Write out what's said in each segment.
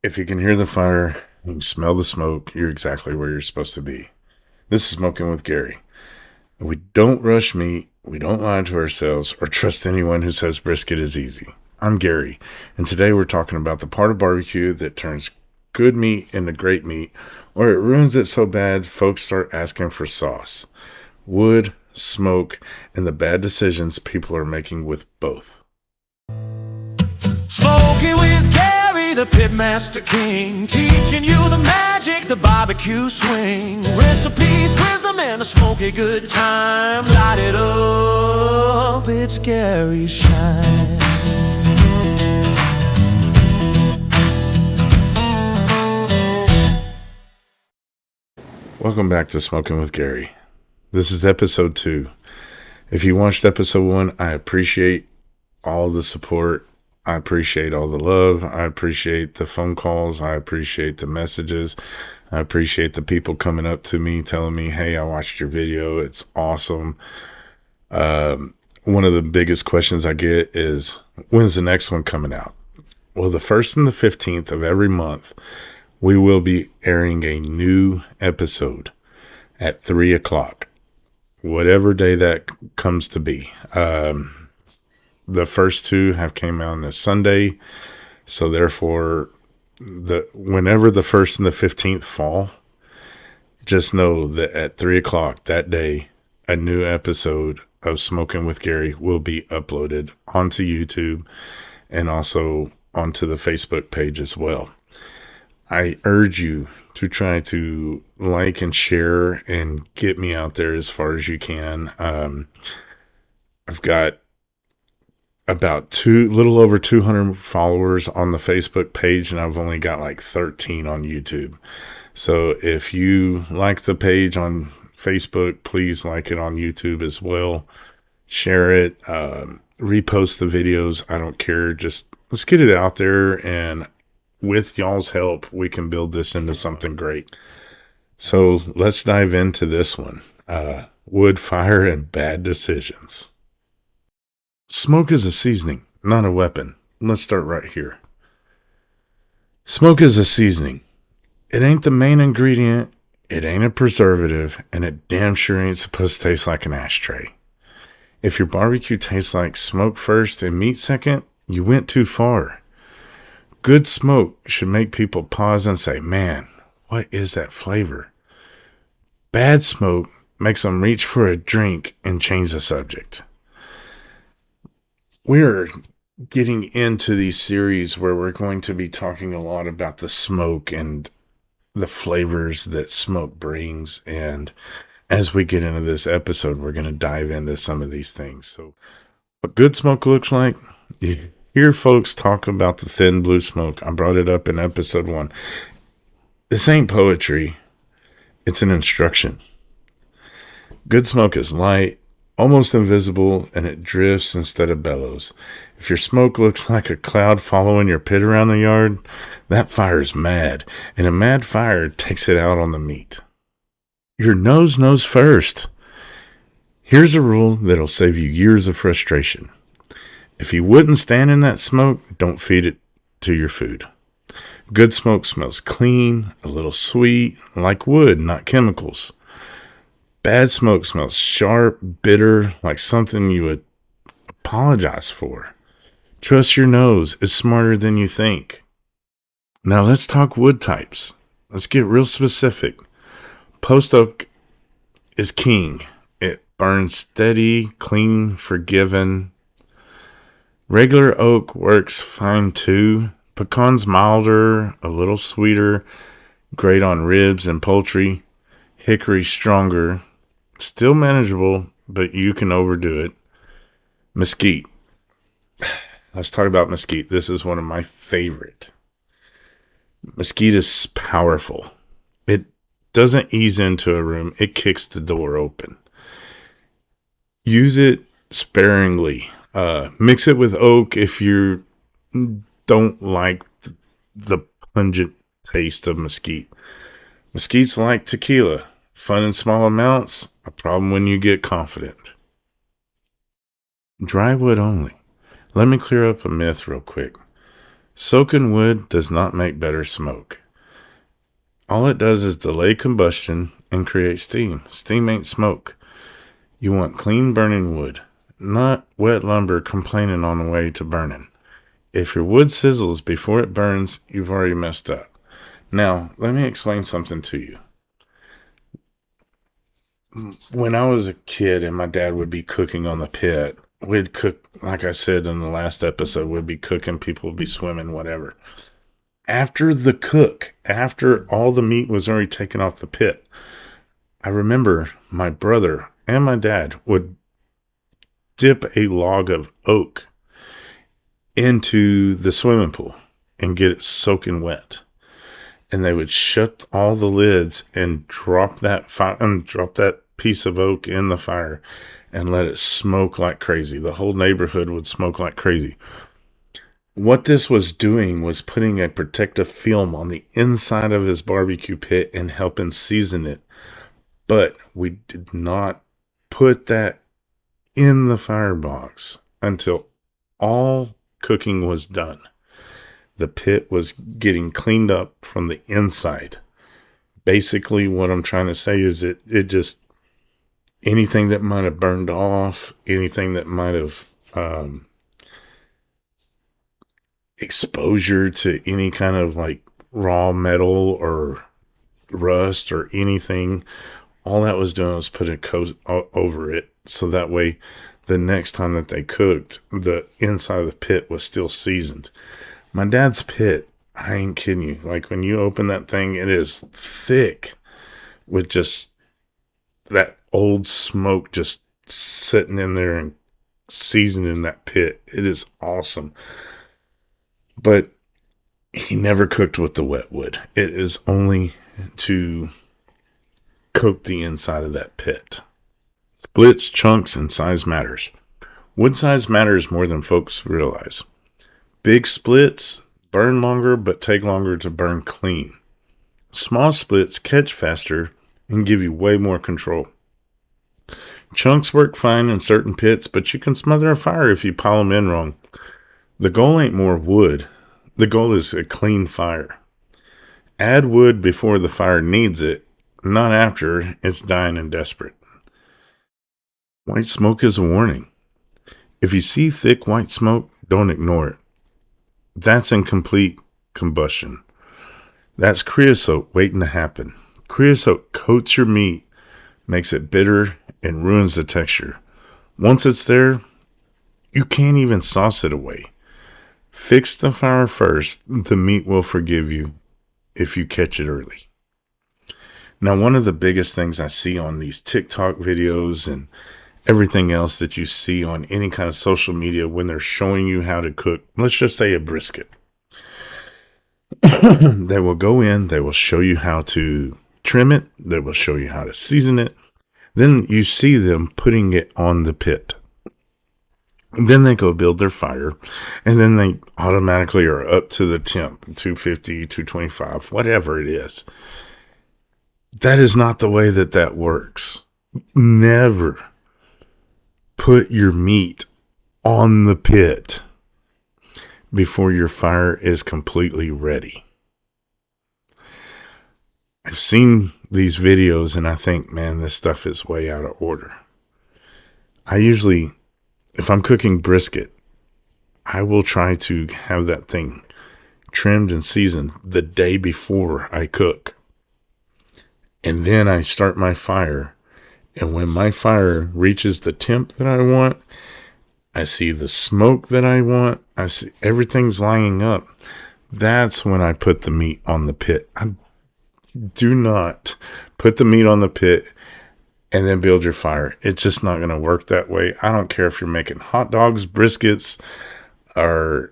If you can hear the fire, you can smell the smoke, you're exactly where you're supposed to be. This is Smokin with Gary. We don't rush meat, we don't lie to ourselves, or trust anyone who says brisket is easy. I'm Gary, and today we're talking about the part of barbecue that turns good meat into great meat, or it ruins it so bad folks start asking for sauce. Wood, smoke, and the bad decisions people are making with both. Smokin with Gary, the pitmaster king, teaching you the magic, the barbecue swing. Recipes, wisdom, and a smoky good time. Light it up, it's Gary's shine. Welcome back to Smokin with Gary. This is episode 2. If you watched episode 1, I appreciate all the support. I appreciate all the love. I appreciate the phone calls. I appreciate the messages. I appreciate the people coming up to me telling me, hey, I watched your video. It's awesome. One of the biggest questions I get is, when's the next one coming out? Well, the 1st and the 15th of every month, we will be airing a new episode at 3 o'clock, whatever day that comes to be. The first 2 have came out on this Sunday, so therefore, whenever the 1st and the 15th fall, just know that at 3 o'clock that day, a new episode of Smokin with Gary will be uploaded onto YouTube and also onto the Facebook page as well. I urge you to try to like and share and get me out there as far as you can. I've got about little over 200 followers on the Facebook page, and I've only got like 13 on YouTube. So if you like the page on Facebook, please like it on YouTube as well. Share it, repost the videos. I don't care. Just let's get it out there, and with y'all's help, we can build this into something great. So let's dive into this one. Wood, fire, and bad decisions. Smoke is a seasoning, not a weapon. Let's start right here. Smoke is a seasoning. It ain't the main ingredient, it ain't a preservative, and it damn sure ain't supposed to taste like an ashtray. If your barbecue tastes like smoke first and meat second, you went too far. Good smoke should make people pause and say, man, what is that flavor? Bad smoke makes them reach for a drink and change the subject. We're getting into these series where we're going to be talking a lot about the smoke and the flavors that smoke brings. And as we get into this episode, we're going to dive into some of these things. So what good smoke looks like, you hear folks talk about the thin blue smoke. I brought it up in episode 1. This ain't poetry. It's an instruction. Good smoke is light, almost invisible, and it drifts instead of bellows. If your smoke looks like a cloud following your pit around the yard, that fire's mad, and a mad fire takes it out on the meat. Your nose knows first. Here's a rule that'll save you years of frustration. If you wouldn't stand in that smoke, don't feed it to your food. Good smoke smells clean, a little sweet, like wood, not chemicals. Bad smoke smells sharp, bitter, like something you would apologize for. Trust your nose, it's smarter than you think. Now let's talk wood types. Let's get real specific. Post oak is king. It burns steady, clean, forgiving. Regular oak works fine too. Pecan's milder, a little sweeter, great on ribs and poultry. Hickory stronger. Still manageable, but you can overdo it. Mesquite. Let's talk about mesquite. This is one of my favorite. Mesquite is powerful. It doesn't ease into a room. It kicks the door open. Use it sparingly. Mix it with oak if you don't like the pungent taste of mesquite. Mesquite's like tequila. Fun in small amounts, a problem when you get confident. Dry wood only. Let me clear up a myth real quick. Soaking wood does not make better smoke. All it does is delay combustion and create steam. Steam ain't smoke. You want clean burning wood, not wet lumber complaining on the way to burning. If your wood sizzles before it burns, you've already messed up. Now, let me explain something to you. When I was a kid and my dad would be cooking on the pit, we'd cook, like I said in the last episode, we'd be cooking, people would be swimming, whatever. After all the meat was already taken off the pit, I remember my brother and my dad would dip a log of oak into the swimming pool and get it soaking wet. And they would shut all the lids and drop that piece of oak in the fire and let it smoke like crazy. The whole neighborhood would smoke like crazy. What this was doing was putting a protective film on the inside of his barbecue pit and helping season it. But we did not put that in the firebox until all cooking was done. The pit was getting cleaned up from the inside. Basically, what I'm trying to say is it just, anything that might have burned off, anything that might have exposure to any kind of like raw metal or rust or anything, all that was doing was put a coat over it. So that way, the next time that they cooked, the inside of the pit was still seasoned. My dad's pit, I ain't kidding you. Like when you open that thing, it is thick with just that old smoke just sitting in there and seasoning that pit. It is awesome. But he never cooked with the wet wood. It is only to coat the inside of that pit. Splits, chunks, and size matters. Wood size matters more than folks realize. Big splits burn longer but take longer to burn clean. Small splits catch faster and give you way more control. Chunks work fine in certain pits, but you can smother a fire if you pile them in wrong. The goal ain't more wood. The goal is a clean fire. Add wood before the fire needs it, not after it's dying and desperate. White smoke is a warning. If you see thick white smoke, don't ignore it. That's incomplete combustion. That's creosote waiting to happen. Creosote coats your meat, makes it bitter, and ruins the texture. Once it's there, you can't even sauce it away. Fix the fire first. The meat will forgive you if you catch it early. Now, one of the biggest things I see on these TikTok videos and everything else that you see on any kind of social media when they're showing you how to cook, let's just say a brisket. They will go in, they will show you how to trim it, they will show you how to season it. Then you see them putting it on the pit. Then they go build their fire, and then they automatically are up to the temp, 250, 225, whatever it is. That is not the way that works. Never put your meat on the pit before your fire is completely ready. I've seen these videos and I think, man, this stuff is way out of order. I usually, if I'm cooking brisket, I will try to have that thing trimmed and seasoned the day before I cook. And then I start my fire. And when my fire reaches the temp that I want, I see the smoke that I want, I see everything's lining up. That's when I put the meat on the pit. I do not put the meat on the pit and then build your fire. It's just not going to work that way. I don't care if you're making hot dogs, briskets, or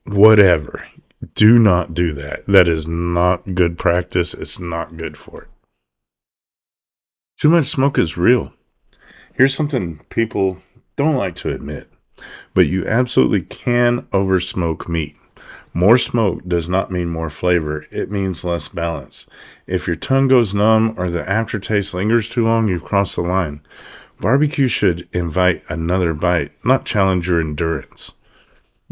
whatever. Do not do that. That is not good practice. It's not good for it. Too much smoke is real. Here's something people don't like to admit, but you absolutely can oversmoke meat. More smoke does not mean more flavor. It means less balance. If your tongue goes numb or the aftertaste lingers too long, you've crossed the line. Barbecue should invite another bite, not challenge your endurance.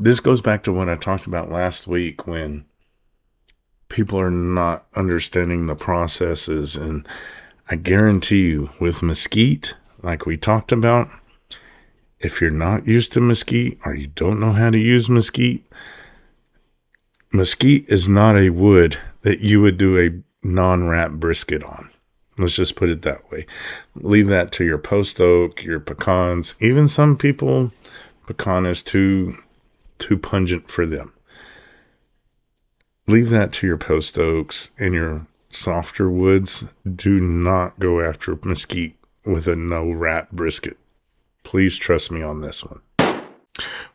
This goes back to what I talked about last week when people are not understanding the processes. And I guarantee you, with mesquite, like we talked about, if you're not used to mesquite or you don't know how to use mesquite, mesquite is not a wood that you would do a non-wrap brisket on. Let's just put it that way. Leave that to your post oak, your pecans. Even some people, pecan is too pungent for them. Leave that to your post oaks and your softer woods. Do not go after mesquite with a no wrap brisket. Please trust me on this one.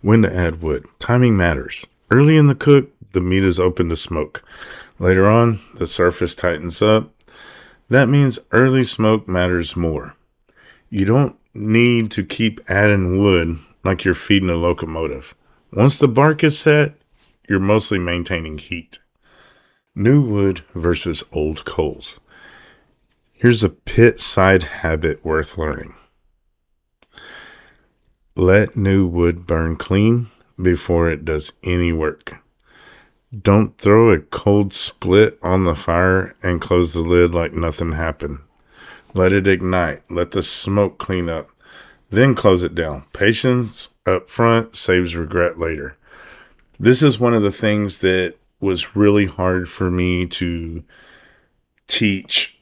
When to add wood. Timing matters. Early in the cook, the meat is open to smoke. Later on, the surface tightens up. That means early smoke matters more. You don't need to keep adding wood like you're feeding a locomotive. Once the bark is set, you're mostly maintaining heat. New wood versus old coals. Here's a pit side habit worth learning. Let new wood burn clean before it does any work. Don't throw a cold split on the fire and close the lid like nothing happened. Let it ignite. Let the smoke clean up. Then close it down. Patience up front saves regret later. This is one of the things that was really hard for me to teach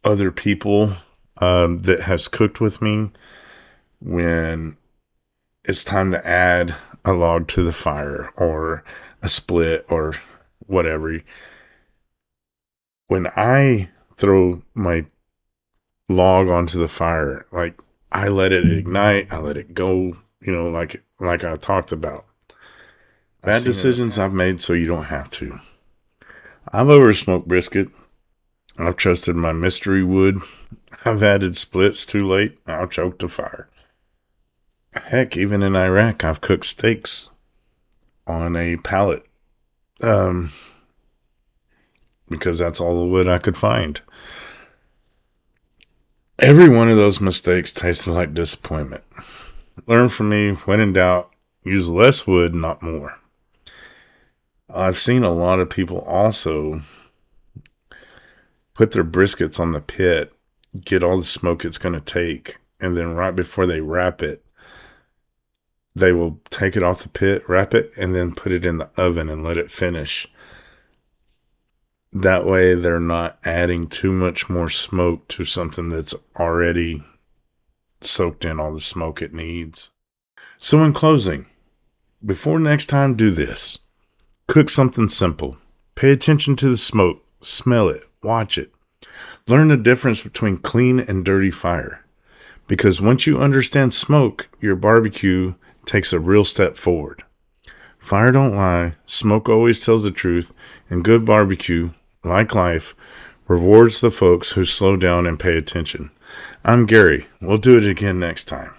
other people that has cooked with me when it's time to add a log to the fire or a split or whatever. When I throw my log onto the fire, like I let it ignite, I let it go, like I talked about. Bad decisions I've made so you don't have to. I've oversmoked brisket. I've trusted my mystery wood. I've added splits too late. I've choked a fire. Heck, even in Iraq, I've cooked steaks on a pallet. Because that's all the wood I could find. Every one of those mistakes tasted like disappointment. Learn from me, when in doubt, use less wood, not more. I've seen a lot of people also put their briskets on the pit, get all the smoke it's going to take, and then right before they wrap it, they will take it off the pit, wrap it, and then put it in the oven and let it finish. That way they're not adding too much more smoke to something that's already soaked in all the smoke it needs. So in closing, before next time, do this. Cook something simple. Pay attention to the smoke. Smell it. Watch it. Learn the difference between clean and dirty fire. Because once you understand smoke, your barbecue takes a real step forward. Fire don't lie. Smoke always tells the truth. And good barbecue, like life, rewards the folks who slow down and pay attention. I'm Gary. We'll do it again next time.